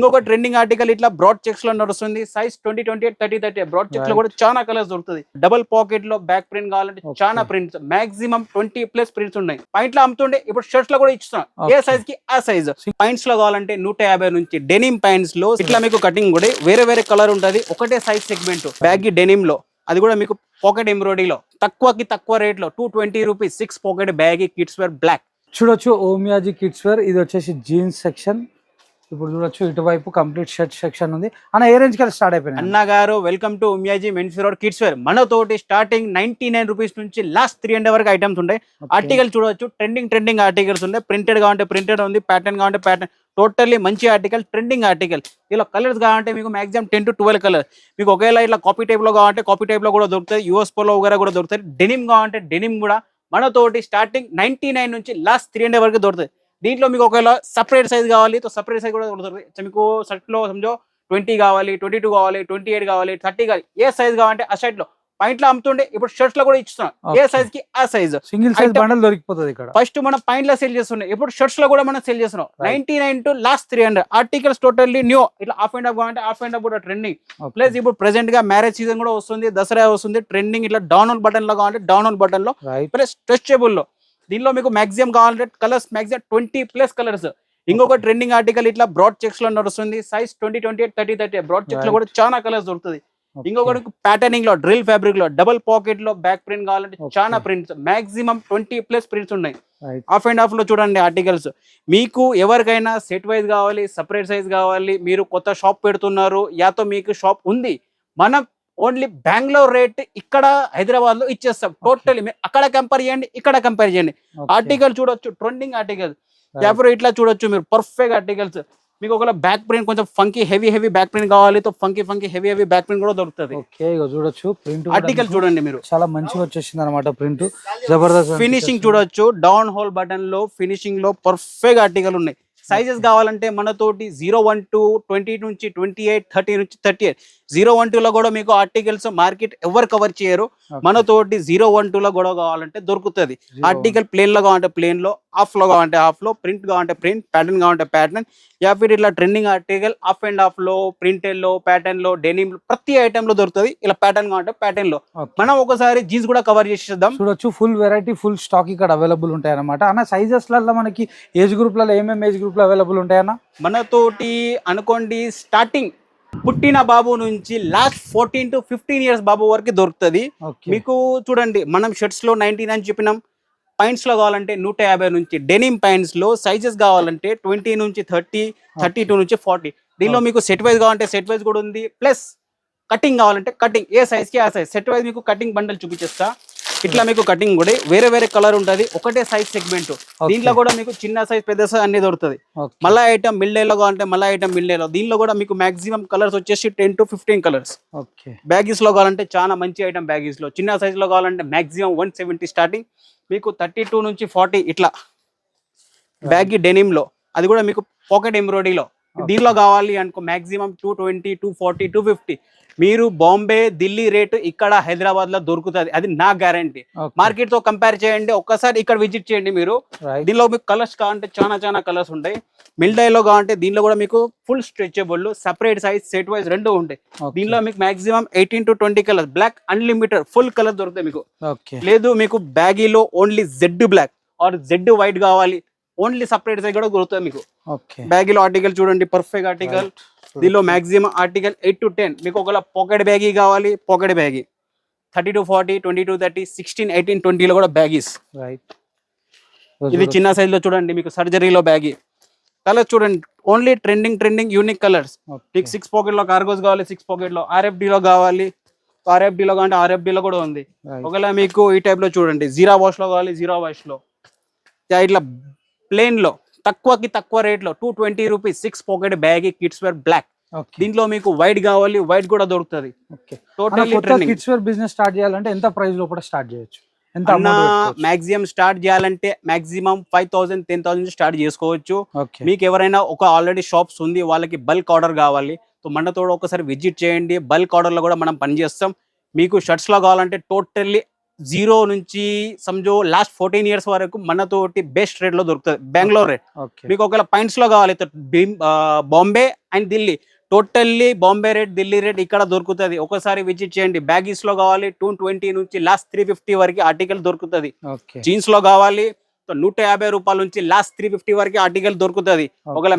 ఇంకొక trending article ఇట్లా broad checks లో నడుస్తుంది. సైజ్ 20, 28, 30, 30. బ్రాడ్ చెక్స్ లో కూడా చాలా కలర్స్ దొరుకుతుంది. డబుల్ పాకెట్ లో బ్యాక్ ప్రింట్ కావాలంటే చాలా ప్రింట్స్, మాక్సిమం 20+ ప్రింట్స్ ఉన్నాయి. పాయింట్ లో అమ్ముతుండే, ఇప్పుడు షర్ట్స్ లో కూడా ఇస్తున్నాం. ఏ సైజ్ కి ఆ సైజ్. పాయింట్స్ లో కావాలంటే 150 నుంచి. డెనిమ్ పాయింట్స్ లో ఇట్లా మీకు కటింగ్ కూడా వేరే వేరే కలర్ ఉంటది. ఒకటే సైజ్ సెగ్మెంట్ బ్యాగ్ డెనిమ్ లో, అది కూడా మీకు పాకెట్ ఎంబ్రాయిడరీలో తక్కువకి తక్కువ రేట్ లో 220 rupees 6 pocket bag kids wear black. చూడొచ్చు ఓమియాజీ కిడ్స్ వేర్. ఇది వచ్చేసి జీన్స్ సెక్షన్. ఇప్పుడు చూడొచ్చు ఇటువైపు కంప్లీట్ షర్ట్ సెక్షన్ ఉంది. అన్న ఏ రేంజ్ కి స్టార్ట్ అయిపోయింది? అన్న గారు welcome to Omiyaji men's wear kids wear. మనతోటి స్టార్టింగ్ 99 రూపీస్ నుంచి లాస్ట్ 300 వరకు ఐటమ్స్ ఉంటాయి. ఆర్టికల్ చూడొచ్చు, ట్రెండింగ్ ఆర్టికల్స్ ఉన్నాయి. ప్రింటెడ్ కావాలంటే ప్రింటెడ్ ఉంది, ప్యాటర్న్ కావాలంటే ప్యాటర్న్. టోటల్లీ మంచి ఆర్టికల్, ట్రెండింగ్ ఆర్టికల్. ఇలా కలర్స్ కావాలంటే మీకు మాక్సిమం 10 to 12 కలర్. మీకు ఒకవేళ ఇట్లా కాపీ టైప్ లో కావాలంటే కాపీ టైప్ లో కూడా దొరుకుతాయి. యూఎస్ పోలో వగేరా కూడా దొరుకుతాయి. డెనిమ్ కావాలంటే డెనిమ్ కూడా మనతోటి స్టార్టింగ్ 99 నుంచి లాస్ట్ 300 వరకు దొరుకుతాయి. దీంట్లో మీకు ఒకవేళ సపరేట్ సైజ్ కావాలి తో సపరేట్ సైజ్ కూడా దొరుకుతుంది. మీకు షర్ట్ లో సమజో 20 కావాలి, 22 కావాలి, 28 కావాలి, 30 కావాలి. ఏ సైజ్ కావాలంటే ఆ సైజ్ లో పాయింట్ లో అమ్ముతుండే, ఇప్పుడు షర్ట్స్ లో కూడా ఇస్తున్నాం. ఏ సైజ్ కి ఆ సైజ్. సింగిల్ సైజ్ బండల్ దొరికిపోతుంది ఇక్కడ. ఫస్ట్ మనం పాయింట్ లో సేల్ చేస్తున్నాం, ఇప్పుడు షర్ట్స్ లో కూడా మనం సేల్ చేస్తున్నాం. 99 to last 300 articles totally new. ఇట్లా హాఫ్ అండ్ హాఫ్ కావాలంటే హాఫ్ అండ్ హాఫ్ కూడా ట్రెండింగ్. ప్లస్ ఇప్పుడు ప్రెసెంట్ గా మ్యారేజ్ సీజన్ కూడా వస్తుంది, దసరా వస్తుంది. ట్రెండింగ్ ఇట్లా డౌన్ హోల్ బటన్ లో కావాలంటే డౌన్ హోల్ బటన్ లో, ప్లస్ స్ట్రెచబుల్ లో. దీనిలో మీకు మాక్సిమం కావాలంటే కలర్స్ మాక్సిమం 20+ కలర్స్. ఇంకొక ట్రెండింగ్ ఆర్టికల్ ఇట్లా బ్రాడ్ చెక్స్ లో నడుస్తుంది. సైజ్ 20, 28, 30, 30. బ్రాడ్ చెక్స్ లో కూడా చాలా కలర్స్ దొరుకుతుంది. ఇంకొకటి ప్యాటర్నింగ్ లో, డ్రిల్ ఫ్యాబ్రిక్ లో, డబుల్ పాకెట్ లో బ్యాక్ ప్రింట్ కావాలంటే చాలా ప్రింట్స్, మాక్సిమం 20+ ప్రింట్స్ ఉన్నాయి. హాఫ్ అండ్ హాఫ్ లో చూడండి ఆర్టికల్స్. మీకు ఎవరికైనా సెట్ వైజ్ కావాలి, సపరేట్ సైజ్ కావాలి, మీరు కొత్త షాప్ పెడుతున్నారు, యాతో మీకు షాప్ ఉంది, మనం ఓన్లీ బెంగళూరు రేట్ ఇక్కడ హైదరాబాద్ లో ఇచ్చేస్తాం. టోటలీ అక్కడ కంపేర్ చేయండి, ఇక్కడ కంపేర్ చేయండి. ఆర్టికల్ చూడొచ్చు, ట్రెండింగ్ ఆర్టికల్. ఇట్లా చూడొచ్చు మీరు, పర్ఫెక్ట్ ఆర్టికల్స్. మీకు ఒకవేళ బ్యాక్ ప్రింట్ కొంచెం ఫంకీ హెవీ బ్యాక్ ప్రింట్ కావాలి తో ఫంకీ హెవీ బ్యాక్ ప్రింట్ కూడా దొరుకుతుంది. ఓకే, ఇగో చూడొచ్చు ప్రింట్ ఆర్టికల్ చూడండి మీరు, చాలా మంచిగా వచ్చేసింది అనమాట ప్రింట్. జబర్దస్త్ ఫినిషింగ్ చూడొచ్చు, డౌన్ హోల్ బటన్ లో ఫినిషింగ్ లో పర్ఫెక్ట్ ఆర్టికల్ ఉన్నాయి. సైజెస్ కావాలంటే మనతోటి 012 20 నుంచి 28, 30 నుంచి 38. 012 లో కూడా మీకు ఆర్టికల్స్ మార్కెట్ ఎవరు కవర్ చేయరు. మనతోటి 012 లో కూడా కావాలంటే దొరుకుతుంది. ఆర్టికల్ ప్లేన్ లో కావాలంటే ప్లేన్ లో, హాఫ్ లో కావాలంటే హాఫ్ లో, ప్రింట్ కావాలంటే ప్రింట్, ప్యాటర్న్ కావాలంటే ప్యాటర్న్. యాఫిర్ ఇట్లా trending article half and half లో, ప్రింటెడ్ లో, ప్యాటర్న్ లో, డెనిమ్ ప్రతి ఐటమ్ లో దొరుకుతుంది. ఇలా ప్యాటర్న్ కావాలంటే ప్యాటర్న్ లో. మనం ఒకసారి జీన్స్ కూడా కవర్ చేసేద్దాం. చూడొచ్చు, ఫుల్ వెరైటీ, ఫుల్ స్టాక్ ఇక్కడ అవైలబుల్ ఉంటాయి అనమాట. అన్న సైజెస్ లలో మనకి ఏజ్ గ్రూప్ లలో ఏమేమి ఏజ్ గ్రూప్ లో అవైలబుల్ ఉంటాయన్న? మనతోటి అనుకోండి స్టార్టింగ్ పుట్టిన బాబు నుంచి లాస్ట్ 14 to 15 ఇయర్స్ బాబు వరకు దొరుకుతుంది. మీకు చూడండి, మనం షర్ట్స్ లో 99 చెప్పినాం. పాయింట్స్ లో కావాలంటే 150 నుంచి. డెనిమ్ పాయింట్స్ లో సైజెస్ కావాలంటే 20 నుంచి 30, 32 నుంచి 40. దీనిలో మీకు సెట్ వైజ్ కావాలంటే సెట్ వైజ్ కూడా ఉంది. ప్లస్ కటింగ్ కావాలంటే కటింగ్, ఏ సైజ్ కి ఆ సైజ్. సెట్ వైజ్ మీకు కటింగ్ బండల్ చూపించేస్తా. ఇట్లా మీకు కటింగ్ కూడా వేరే వేరే కలర్ ఉంటది. ఒకటే సైజ్ సెగ్మెంట్. దీంట్లో కూడా మీకు చిన్న సైజ్, పెద్ద సైజ్ అన్ని దొరుకుతుంది. మళ్ళా ఐటమ్ మిల్డేలో కావాలంటే మళ్ళా ఐటమ్ మిల్డేలో. దీనిలో కూడా మీకు మాక్సిమం కలర్స్ వచ్చేసి 10 to 15 కలర్స్. బ్యాగీస్ లో కావాలంటే చాలా మంచి ఐటమ్. బ్యాగీస్ లో చిన్న సైజ్ లో కావాలంటే మాక్సిమం 170 స్టార్టింగ్. మీకు 32 నుంచి 40 ఇట్లా బ్యాగీ డెనిమ్ లో, అది కూడా మీకు పాకెట్ ఎంబ్రాయిడరీలో. దీనిలో కావాలి అనుకో మాక్సిమం 220, 240, 250. మీరు బాంబే, ఢిల్లీ రేటు ఇక్కడ హైదరాబాద్ లో దొరుకుతుంది, అది నా గ్యారంటీ. మార్కెట్ తో కంపేర్ చేయండి, ఒక్కసారి ఇక్కడ విజిట్ చేయండి మీరు. దీనిలో మీకు కలర్స్ కావాలంటే చాలా కలర్స్ ఉంటాయి. మిల్డైలో కావాలంటే దీనిలో కూడా మీకు full stretchable, separate size, set wise రెండు ఉంటాయి. దీనిలో మీకు maximum 18 to 20 colours, black unlimited full colour దొరుకుతాయి మీకు. లేదు మీకు బ్యాగీలో only jet black or jet white కావాలి, ఓన్లీ సపరేట్ సైజ్ కూడా దొరుకుతుంది మీకు. బ్యాగీలో ఆర్టికల్ చూడండి, పర్ఫెక్ట్ ఆర్టికల్. దీనిలో మాక్సిమం ఆర్టికల్ 8 to 10. మీకు ఒకవేళ పాకెట్ బ్యాగీ కావాలి, పాకెట్ బ్యాగీ 30 to 40, 20 to 30, 16, 18, 20 లో కూడా బ్యాగీస్. ఇది చిన్న సైజ్ లో చూడండి, మీకు సర్జరీలో బ్యాగీ. కలర్స్ చూడండి, ఓన్లీ ట్రెండింగ్ యూనిక్ కలర్స్. మీకు 6 పాకెట్ లో కార్గోస్ కావాలి, 6 పాకెట్ లో. RFD లో కావాలి, RFD లో కావాలంటే RFD లో కూడా ఉంది. ఒకవేళ మీకు ఈ టైప్ లో చూడండి, జీరా వాష్ లో కావాలి, జీరా వాష్ లో. ఇట్లా ప్లేన్ లో తక్కువకి తక్కువ రేట్ లో 220 rupees 6 pocket bag kids wear black. దీంట్లో మీకు వైట్ కావాలి, వైట్ కూడా దొరుకుతుంది. కిడ్స్ వేర్ బిజినెస్ స్టార్ట్ చేయాలంటే ఎంత ప్రైస్ లో కూడా స్టార్ట్ చేయొచ్చు? మాక్సిమం స్టార్ట్ చేయాలంటే మాక్సిమం 5,000, 10,000 స్టార్ట్ చేసుకోవచ్చు. మీకు ఎవరైనా ఒక ఆల్రెడీ షాప్స్ ఉంది, వాళ్ళకి బల్క్ ఆర్డర్ కావాలి, సో మనతో ఒకసారి విజిట్ చేయండి. బల్క్ ఆర్డర్ లో కూడా మనం పనిచేస్తాం. మీకు షర్ట్స్ లో కావాలంటే టోటల్లీ జీరో నుంచి సంజో లాస్ట్ 14 ఇయర్స్ వరకు మనతోటి బెస్ట్ రేట్ లో దొరుకుతుంది బెంగళూరు రేట్. ఓకే మీకు ఒకవేళ పాయింట్స్ లో కావాలి Bombay and Delhi, totally Bombay rate Delhi rate ఇక్కడ దొరుకుతుంది. ఒకసారి విజిట్ చేయండి. బ్యాగీస్ లో కావాలి 220 నుంచి లాస్ట్ 350 వరకు ఆర్టికల్ దొరుకుతుంది. ఓకే జీన్స్ లో కావాలి 150 రూపాయల నుంచి లాస్ట్ 350 వరకు ఆర్టికల్ దొరుకుతుంది. ఒకవేళ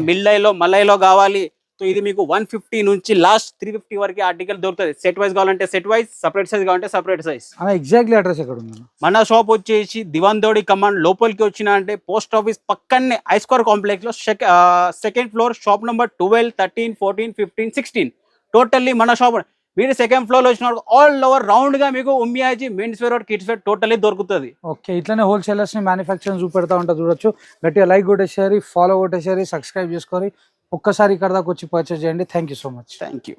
మలైలో కావాలి సో ఇది మీకు 150 నుంచి లాస్ట్ 350 వరకు ఆర్టికల్ దొరుకుతుంది. సెట్ వైజ్ కావాలంటే సెట్ వైజ్, సపరేట్ సైజ్ కావాలంటే సపరేట్ సైజ్. ఎగ్జాక్ట్లీ అడ్రస్ ఎక్కడ ఉంది? మన షాప్ వచ్చేసి దివాన్దోడి కమాండ్ లోపలికి వచ్చిన అంటే పోస్ట్ ఆఫీస్ పక్కనే ఐస్కోర్ కాంప్లెక్స్ లో second floor, shop number 12, 13, 14, 15, 16 totally మన షాప్. మీరు సెకండ్ ఫ్లోర్ లో వచ్చిన ఆల్ ఓవర్ రౌండ్ గా మీకు Umiyaji men's wear kids wear totally దొరుకుతుంది. ఓకే ఇట్లానే హోల్సేలర్స్ ని మ్యానుఫ్యాక్చరింగ్ చూపెడతా ఉంటా చూడొచ్చు. గట్టిగా లైక్ కొట్టేసారి, ఫాలో కొట్టేసారి, సబ్స్క్రైబ్ చేసుకొని ఒక్కసారి ఇక్కడ దాకా వచ్చి పర్చేస్ చేయండి. Thank you so much. Thank you.